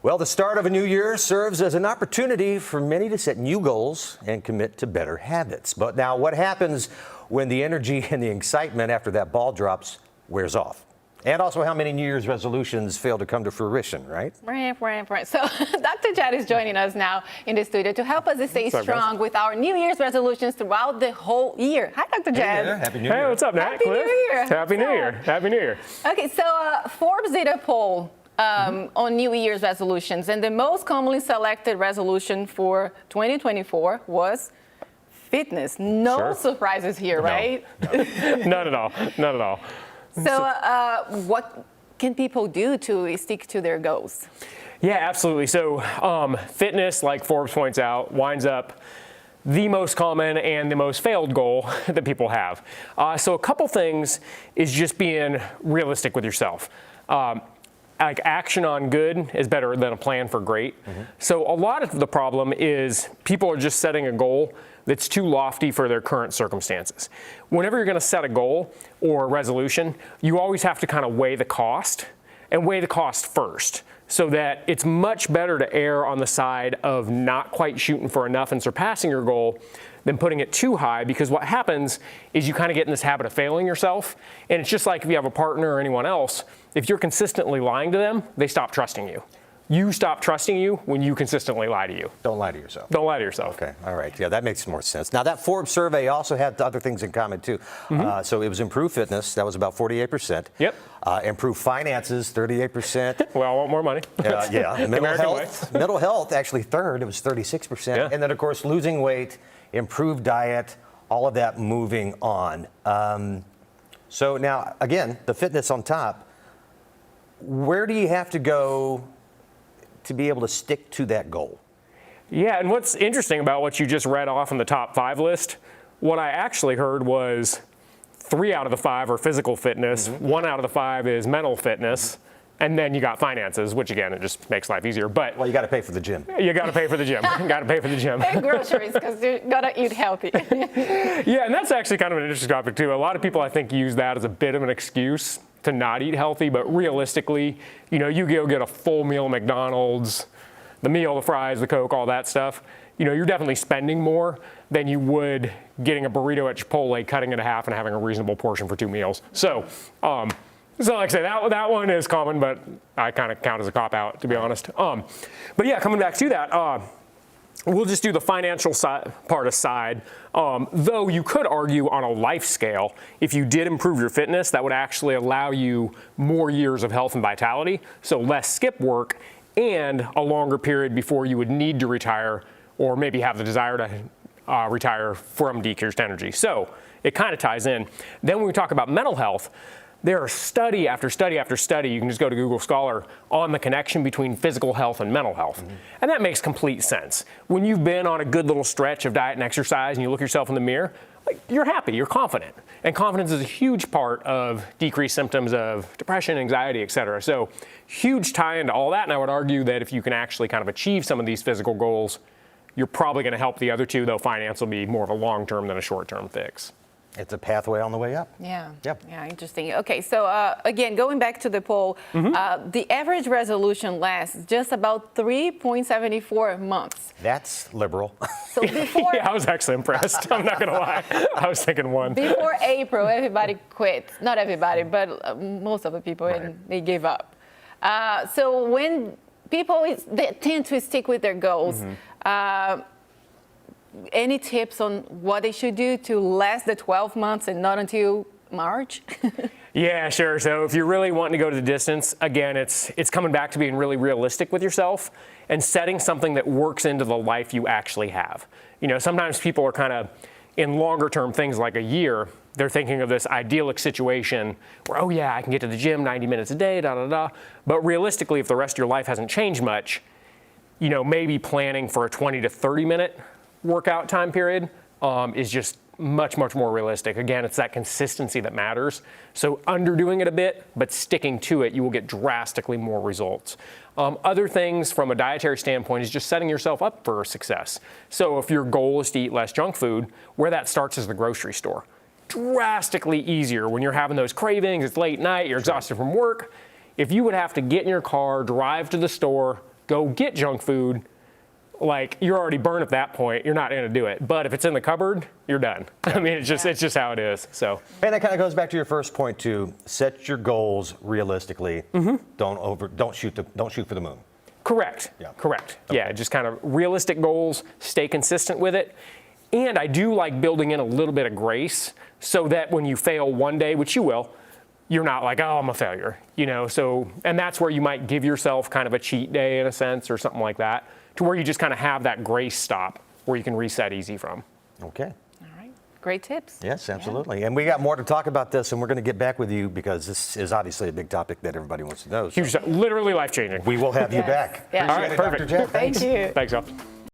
Well, the start of a new year serves as an opportunity for many to set new goals and commit to better habits. But now, what happens when the energy and the excitement after that ball drops wears off? And also how many New Year's resolutions fail to come to fruition, right? Right. So Dr. Jad is joining us now in the studio to help us stay strong with our New Year's resolutions throughout the whole year. Hi, Dr. Jad. Hey, Happy New Year. Hey, what's up, Nat? Happy New Year. Happy New Year. Happy New Year. Okay, so Forbes did a poll on New Year's resolutions, and the most commonly selected resolution for 2024 was fitness. No surprises here, right? No. None at all. None at all. So what can people do to stick to their goals? Yeah, absolutely. So fitness, like Forbes points out, winds up the most common and the most failed goal that people have. So a couple things is just being realistic with yourself. Like action on good is better than a plan for great. So a lot of the problem is people are just setting a goal that's too lofty for their current circumstances. Whenever you're going to set a goal or a resolution, you always have to kind of weigh the cost and weigh the cost first, so that it's much better to err on the side of not quite shooting for enough and surpassing your goal than putting it too high, because what happens is you kind of get in this habit of failing yourself. And it's just like if you have a partner or anyone else, if you're consistently lying to them, they stop trusting you. You stop trusting you when you consistently lie to you. Don't lie to yourself. Don't lie to yourself. Okay, all right. Yeah, that makes more sense. Now, that Forbes survey also had other things in common, too. So it was improved fitness. That was about 48%. Yep. Improved finances, 38%. Well, I want more money. Yeah. Mental health, actually third. It was 36%. Yeah. And then, of course, losing weight, improved diet, all of that moving on. So now, again, the fitness on top. Where do you have to go to be able to stick to that goal? Yeah, and what's interesting about what you just read off in the top 5 list, what I actually heard was 3 out of the 5 are physical fitness, 1 out of the 5 is mental fitness, and then you got finances, which again, it just makes life easier. But well, you got to pay for the gym. You got to pay for the gym. Got to pay for the gym. And groceries, because you got to eat healthy. Yeah, and that's actually kind of an interesting topic too. A lot of people, I think, use that as a bit of an excuse to not eat healthy, but realistically, you go get a full meal at McDonald's, the meal, the fries, the Coke, all that stuff, you're definitely spending more than you would getting a burrito at Chipotle, cutting it in half and having a reasonable portion for 2 meals. So like I say, that one is common, but I kind of count as a cop-out, to be honest. But yeah, coming back to that, we'll just do the financial part aside. Though you could argue on a life scale, if you did improve your fitness, that would actually allow you more years of health and vitality, so less skip work and a longer period before you would need to retire or maybe have the desire to retire from decreased energy. So it kind of ties in. Then when we talk about mental health, there are study after study after study, you can just go to Google Scholar, on the connection between physical health and mental health. And that makes complete sense. When you've been on a good little stretch of diet and exercise and you look yourself in the mirror, you're happy, you're confident. And confidence is a huge part of decreased symptoms of depression, anxiety, et cetera. So huge tie into all that. And I would argue that if you can actually kind of achieve some of these physical goals, you're probably going to help the other two, though finance will be more of a long-term than a short-term fix. It's a pathway on the way up. Yeah. Yep. Yeah, interesting. Okay, so again, going back to the poll, the average resolution lasts just about 3.74 months. That's liberal. So before, Yeah, I was actually impressed. I'm not going to lie. I was thinking 1. Before April, everybody quit. Not everybody, but most of the people, and they gave up. So when people they tend to stick with their goals, any tips on what they should do to last the 12 months and not until March? Yeah, sure. So if you're really wanting to go to the distance, again, it's coming back to being really realistic with yourself and setting something that works into the life you actually have. Sometimes people are kind of in longer term things like a year, they're thinking of this idyllic situation where, oh yeah, I can get to the gym 90 minutes a day, But realistically, if the rest of your life hasn't changed much, maybe planning for a 20 to 30 minute workout time period is just much more realistic. Again, it's that consistency that matters. So underdoing it a bit, but sticking to it, you will get drastically more results. Other things from a dietary standpoint is just setting yourself up for success. So if your goal is to eat less junk food, where that starts is the grocery store. Drastically easier when you're having those cravings, it's late night, you're exhausted from work. If you would have to get in your car, drive to the store, go get junk food, like you're already burned at that point. You're not going to do it. But if it's in the cupboard, you're done. I mean, it's just how it is. So. And that kind of goes back to your first point too. Set your goals realistically. Don't shoot for the moon. Correct. Yeah. Correct. Yeah, just kind of realistic goals, stay consistent with it. And I do like building in a little bit of grace so that when you fail one day, which you will, you're not like, oh, I'm a failure, you know? So, and that's where you might give yourself kind of a cheat day in a sense or something like that, to where you just kind of have that grace stop where you can reset easy from. Okay. All right. Great tips. Yes, absolutely. And we got more to talk about this, and we're going to get back with you because this is obviously a big topic that everybody wants to know. So Huge, literally life-changing. we will have you Yes. back. Yeah. Appreciate All right, it, perfect. Dr. Jeff. Thank you. Thanks, y'all.